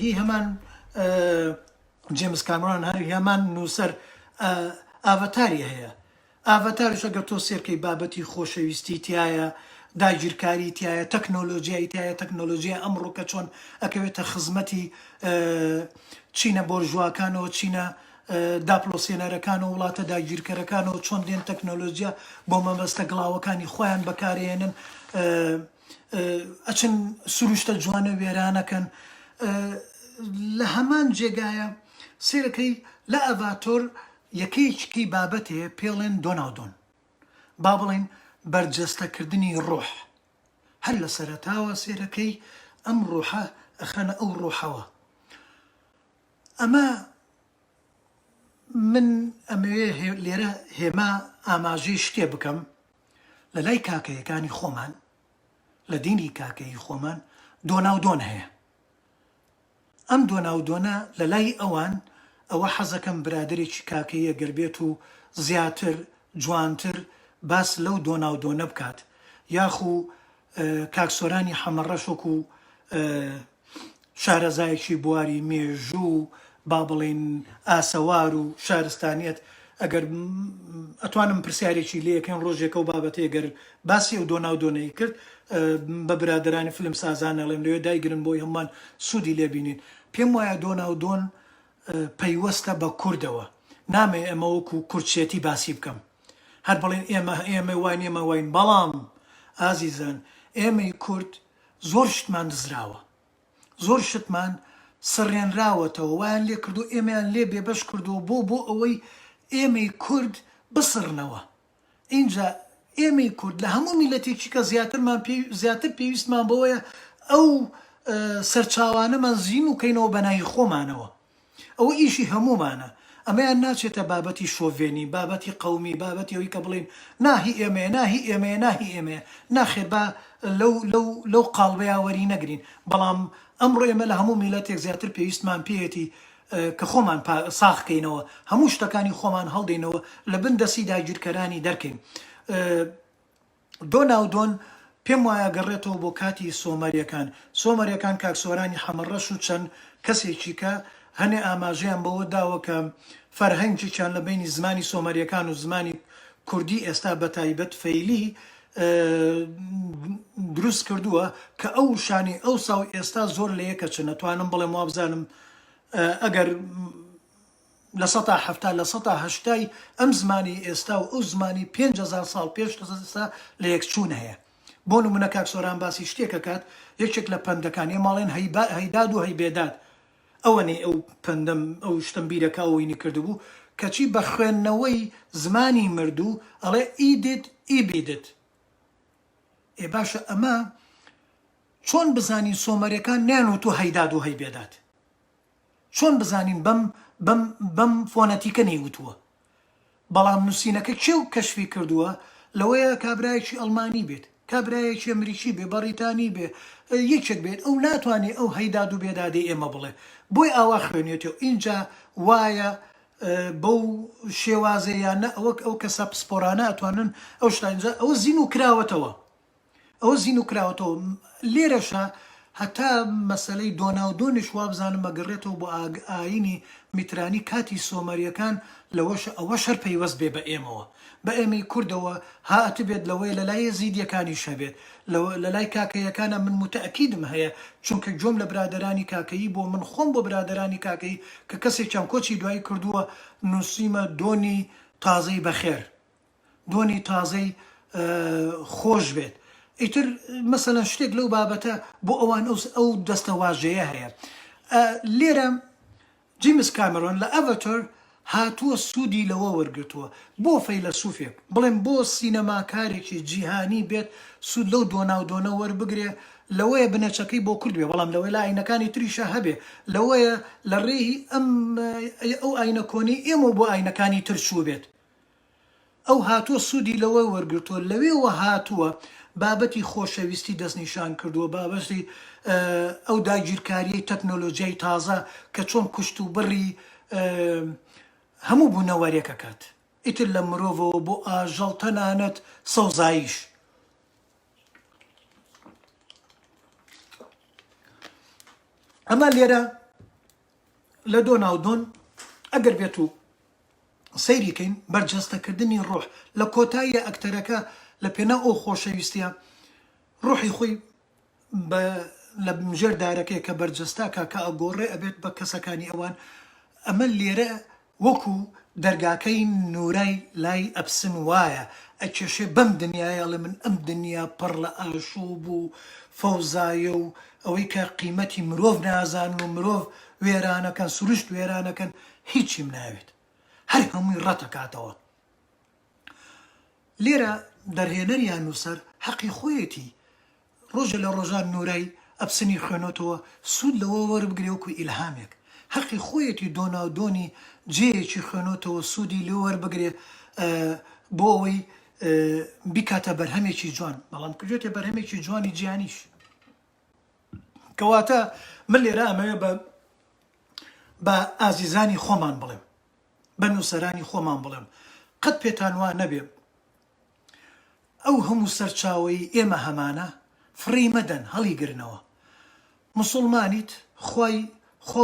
هی هەمان جێمس کامرۆن هەری هەمان نووسەر ئاڤەتاری هەیە. ئاڤەتاریش ئەگەر تۆ سێرکەی بابەتی خۆشەویستی تایە، داگیرکاری تایە، تەکنۆلۆژیای تایە، تەکنۆلۆژیای ئەمڕۆ کە چۆن ئەکەوێتە خزمەتی چینە بۆرژواکانەوە، چینە داپلۆسێنەرەکانەوە، وڵاتە داگیرکەرەکانەوە چۆن دێن تەکنۆلۆژیا بۆ مەبەستە گڵاوەکانی خۆیان بەکارهێنن، ئەچن سروشتە جوانە وێرانەکەن. لە هەمان جێگایە سێرەکەی لە ئەڤاتۆر یەکەیەکی بابەت هەیە پێڵێن دۆناودۆن، با بڵێن بەرجەستەکردنی ڕۆح. هەر لە سەرەتاوە سێرەکەی ئەم ڕۆحە ئەخەنە ئەو ڕۆحەوە. ئەمە من ئەمەوێ لێرە هێما ئاماژەی شتێ بکەم لە لای کاکەیەکانی خۆمان، لە دینی کاکەی خۆمان دۆناودۆن هەیە. ئەم دۆناودۆنە لە لای ئەوان ئەوە حەزەکەم برادێکی کاکەیە گەربێت و زیاتر جوانتر باس لەو دۆناودۆنە بکات، یاخو کاکسۆرانی حەمەڕەشک و شارەزایەکی بواری مێژوو با بڵێن ئاسەوار و شارستانیت ئەگەر ئەتوانم پرسیارێکی لێەکەن ڕۆژێکە و بابەتەیە گەر باسی ئەو دۆناودۆنەی کرد بە برادرانی فلم سازانە لێم لەوێ دایگرن بۆی هەمان سوودی لێبینین. پێم وایە دۆناودۆن پەیوەستە بە کوردەوە، نامێ ئەمە وەکو کورچێتی باسی بکەم، هەر بڵێن ئێمە وین ئێمە وین، بەڵام ئازیزان ئێمەی کورد زۆر شتمان دزراوە، زۆر شتمان سڕێنراوەتەوە، وایان لێ کردو ئێمەیان لێ بێبەش کردووە بۆ ئەوەی ئێمەی کورد بسڕنەوە. اینجا ئێمەی کورد لە هەموو میلەتێکی کە زیاتر پێویستمان بەوەیە ئەو سەرچاوانەمان زین و کەینەوە بەنای خۆمانەوە. ئەوە ئیشی هەمومانە. ئەمەیان ناچێتە بابەتی شۆڤێنی، بابەتی قەومی، بابەتی ئەوەی کە بڵێن ناهی ئێمەیە، ناهی ئێمەیە، ناهی ئێمەیە، ناخێر با لەو قاڵبەیە وەری نەگرین. بەڵام ئەمڕۆ ئێمە لە هەموو میلەتێک زیاتر پێویستمان پێیەتی کە خۆمان ساخکەینەوە، هەموو شتەکانی خۆمان هەڵدەینەوە، لە بن دەستی داگیرکەرانی دەرکەین. دۆناودۆن پێم وایە گەڕێتەوە بۆ کاتی سۆمەریەکان کاکسۆرانی حەمەڕەش و چەند کەسێکی کە هەنێ ئاماژەیان بەوە داوە کە فەرهەنگێکیان لە بینی زمانی سۆمەریەکان و زمانی کوردی ئێستا بەتایبەت فەیلی دروست کردووە کە ئەو شانی ئەو ساو ئێستا زۆر لە یەکە چن. نەتوانم بڵێم وا بزانم ئەگەر لە ١٧٠ لە ١٨ ئەم زمانی ئێستا و ئەو زمانی 5,000 ساڵ پێش ئێستا لە یەکچوون هەیە. بۆ نمونە کاکسۆران باسی شتێکە کات، یەکێک لە پەندەکانی ماڵێن هەیداد و هەیبێداد، ئەوەنێ ئەو پەندەم ئەو شتەمبیرەکە ئەوینی کردبوو کەچی بە خوێندنەوەی زمانی مردوو ئەڵێ ئیدت ئیبیدت. باشە ئەمە چۆن بزانین سۆمەریەکان نیان تو هەیداد و هەیبێدات؟ چۆن بزانین بەم فۆنەتیکە نەیوتووە؟ بەڵام نووسینەکە کێ و کەشفی کردووە؟ لەوەیە کابرایەکی ئەڵمانی بێت، کابرایەکی ئەمریکی بێ، بەریتانی بێ، یەکێک بێت، ئەو ناتوانێت ئەو هەیداد و بێدادی ئێمە بڵێ، بۆی ئاوا خوێنێتەوە. اینجا وایە بەو شێوازەیانە ئەو کەسە پسپۆرانە ئەتوانن ئەو شتانجا ئەوە زین و کراوەتەوە، ئەوە زین و کراوەتەوە. لێرەشە هەتا مەسەلەی دۆناودۆنیش وا بزانم ئەگەڕێتەوە بۆ ئاینی میترانی کاتی سۆمەریەکان لەوەشە ئەوە شەر پەیوەست بێ بە ئێمەوە، بە ئێمەی کوردەوە هاتە بێت لەوەی لە لای زیدیەکانی شەبێت، لە لای کاکەیەکانە من متەئەکیدم هەیە، چونکە جۆم لە برادرانی کاکەیی بۆ من خۆم بۆ برادرانی کاکەی کە کەسێکیان کۆچی دوایی کردووە نووسیمە دۆنی تازەی بەخێر، دۆنی تازەی خۆش بێت. ئیتر مەسەلەن شتێک لەو بابەتە بۆ ئەوان ئەو دەستە واژەیە هەیە. لێرە جیمس کامرۆن لە ئەڤاتۆر هاتووە سوودی لەوە وەرگرتووە بۆ فەیلسوفێک، بڵێن بۆ سینەماکارێکی جیهانی بێت سوود لەو دۆناودۆنە وەربگرێ، لەوەیە بنەچەکەی بۆ کورد بێ، بەڵام لەوەی لە ئاینەکانی تریشە هەبێ، لەوەیە لە ڕێی ئەو ئاینە کۆنی ئێمە بۆ ئاینەکانی تر چوو بێت. ئەو هاتووە سوودی لەوە وەرگرتووە، لەوێەوە هاتووە بابەتی خۆشەویستی دەستنیشان کردووە، بابەتی ئەو داگیرکاریەی تەکنۆلۆژیای تازە کە چۆن کوشت و بڕی هەموو بوونەوەرێکە کات، ئیتر لە مرۆڤەوە بۆ ئاژەڵ تەنانەت سەوزاییش. ئەمە لێرە لە دۆ ناودۆن ئەگەر بێت و سەیریکەین بەرجەستەکردنی ڕۆح لە کۆتاییە ئەکتەرەکە لە پێنا ئەو خۆشەویستیە ڕۆحی خۆی لە ژێر دارەکەی کە بەرجەستاکە کە ئەگۆڕێ ئەبێت بە کەسەکانی ئەوان ئەمە لێرە وەکو دەرگاکەی نورای لای ئەپسن وایە ئەکێشێ بەم دنیاە لە من ئەم دنیا پڕ لە ئاشوب و فەوزایە و ئەوەی کە قیمەتی مرۆڤ نازان و مرۆڤ وێرانەکەن سروشت وێرانەکەن هیچیم ناوێت هەر هەمووی ڕەتەکاتەوە لێرە دەرهێنەریان نووسەر حەقی خۆیەتی ڕۆژە لە ڕۆژان نورای ئەپسنی خوێنۆتەوە سوود لەوە وەربگرێ وەکو ئیلهامێک حەقی خۆیەتی دۆناودۆنی جێیەکی خوێنۆتەوە سوودی لێ وەربگرێ بۆ ئەوەی بیکاتە بەرهەمێکی جوان بەڵام کردێتە بەرهەمێکی جوانی گیانیش کەواتە من لێرە ئەمەوێ بە ئازیزانی خۆمان بڵێم بە نووسەرانی خۆمان بڵێم قەت پێتان وا نەبێ ئەو هەموو سەرچاوی ئێمە هەمانە فڕی مەدەن هەڵی گرنەوە مسلمانیت خوا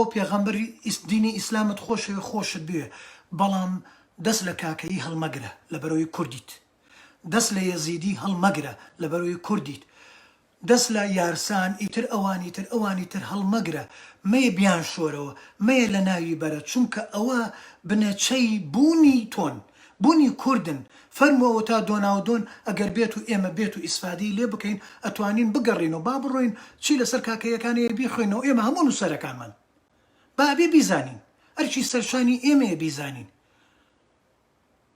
و پێغەمبەری دینی ئیسلامت خۆشەوێ خۆشت بوێ بەڵام دەست لە کاکەیی هەڵمەگرە لەبەرەوەی کوردیت دەست لە یەزیدی هەڵمەگرە لەبەرەوەی کوردیت دەست لە یارسان ئیتر ئەوانی تر هەڵمەگرە مەیە بیان شۆرەوە مەیە لە ناوی بەرە چونکە ئەوە بنەچەی بوونی تۆن بوونی کوردن فەرمەوە تا دۆناودۆن ئەگەر بێت و ئێمە بێت و ئیسفادی لێ بکەین ئەتوانین بگەڕین و با بڕۆین چی لەسەر کاکەیەکانەیە بیخوێنەوە ئێمە هەموو نووسەرەکانمان بابێ بیزانین ئەرچی سەرشانی ئێمەیە بیزانین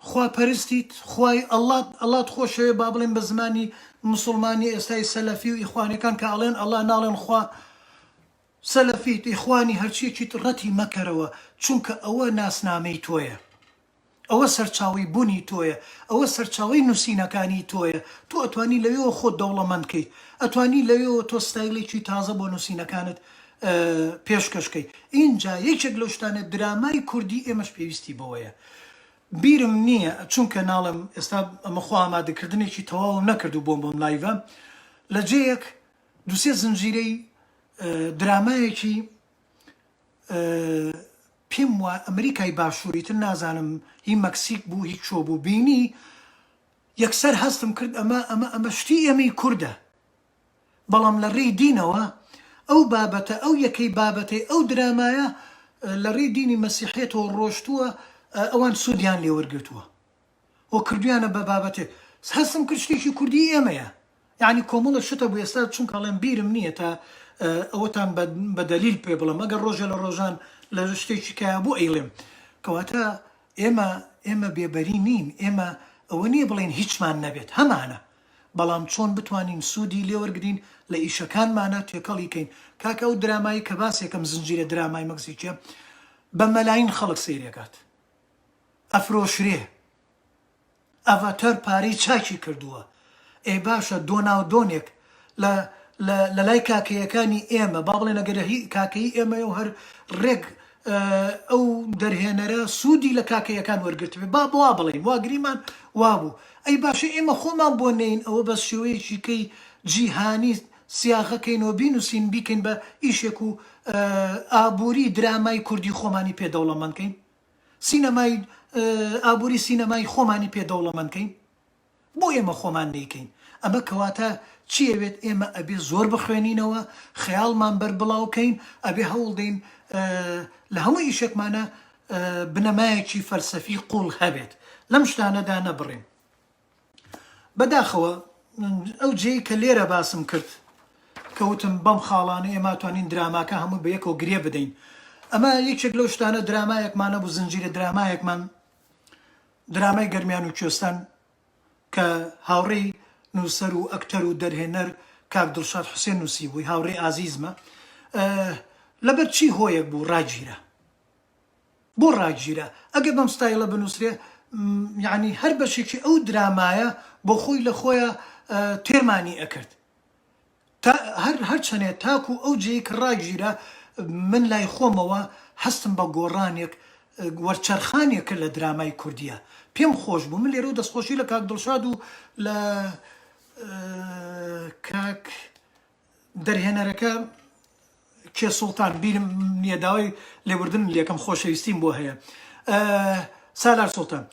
خواپەرستیت خوای ئەڵات خۆشەوێ با بڵێن بە زمانی مسلمانی ئێستای سەلەفی و ئیخوانەکان کە ئەڵێن ئەڵا ناڵێن خوا سەلەفیت ئیخوانی هەرچیەکیت ڕەتی مەکەرەوە چونکە ئەوە ناسنامەی تۆیە ئەوە سەرچاوی بوونی تۆیە ئەوە سەرچاوی نووسینەکانی تۆیە تۆ ئەتوانی لەوێەوە خۆت دەوڵەمەندکەیت ئەتوانی لەوێەوە تۆ ستایلێکی تازە بۆ نووسینەکانت پێشکەشکەی اینجا یەکێک لەو شتانە درامای کوردی ئێمەش پێویستی بەوەیە بیرم نییە چونکە ناڵم ئێستا ئەمە خوا ئامادەکردنێکی تەواو نەکردو بۆم لایڤە لە جەیەک دووسێ زنجیرەی درامایەکی پێم وە ئەمریکای باشووری تر نازانم هی مەکسیک بوو هیچ چۆ بوو بینی یەکسەر هەستم کرد ئەمە شتی ئێمەی کووردە بەڵام لە ڕێی دینەوە ئەو بابەتە ئەو یەکەی بابەتەی ئەو درامایە لە ڕێی دینی مەسیحێتەوە ڕۆشتووە ئەوان سوودیان لێ وەرگرتووە و کردویانە بە بابەتێک هەستم کرد شتێکی کوردی ئێمەیە یعنی کۆمەڵە شتە بوو ئێستا چونکەڵێن بیرم نییە تا ئەوەتان بە دەلیل پێ بڵم ئەگەر ڕۆژە لە ڕۆژان لە شتێکی کایە بوو ئەیڵێم کەواتە ئێمە بێبەری نین ئێمە ئەوە نییە بڵێن هیچمان نەبێت هەمانە بەڵام چۆن بتوانین سوودی لێوەرگین لە ئیشەکانمانە تێکەڵیکەین کاکە ئەو درامایی کە باسێکم زنجیرە درامای مەکسیکیە بە مەلاین خەڵک سەیرێکات ئەفرۆشرێ ئەڤاتەر پارەی چاکی کردووە ئێ باشە دۆناودۆنێک لە لای کاکەیەکانی ئێمە با بڵێن ئەگەر کاکەی ئێمە و هەر ڕێک ئەو دەرهێنەرە سوودی لە کاکەیەکان وەرگرتوێ با بوا بڵێن واگریمان وابوو ئەی باشە ئێمە خۆمان بۆ نین ئەوە بەس شێوەیەکی کەی جیهانی سیاغەکەینەوە بینوسین بیکەین بە ئیشێک و ئابووری درامای کوردی خۆمانی پێدەوڵەمەندکەین سینەمای ئابووری سینەمای خۆمانی پێدەوڵەمەندکەین بۆ ئێمە خۆمان نیکەین ئەمە کەواتە چیەوێت ئێمە ئەبێ زۆر بخوێنینەوە خەیاڵمان بەربڵاوکەین ئەبێ هەوڵدەین لە هەموو ئیشێکمانە بنەمایەکی فەلسەفی قوڵ هەبێت لەم شتانەدا نەبڕین بەداخەوە ئەو جێی کە لێرە باسم کرد کەوتم بەم خاڵانە ئێمە توانین دراماکە هەموو بە یەکەوە گرێ بدەین ئەمە یەکێک لەو شتانە درامایەکمانە بوو زنجیرە درامایەکمان درامای گەرمیان و کوێستان کە هاوڕێی نووسەر و ئەکتەر و دەرهێنەر کاک دڵشاد حوسێن نووسی بووی هاوڕێی ئازیزمە لەبەر چی هۆیەک بوو ڕاگیرە بۆ ڕاگیرە ئەگەر بەم ستایلە بنووسرێ یعنی هەر بەشێکی ئەو درامایە بۆ خۆی لە خۆیە تێرمانی ئەکرد هەر چەنێ تاکو ئەو جێی کە ڕاگیرە من لای خۆمەوە هەستم بە گۆڕانێک وەرچەرخانێک کرد لە درامای کوردیە پێم خۆش بوو من لێرە و دەستخۆشی لە کاک دڵشاد و لە کاک دەرهێنەرەکە کێ سوڵتان بیرم نییە داوای لێبوردن لێکم خۆشەویستیم بۆ هەیە سالار سوڵتان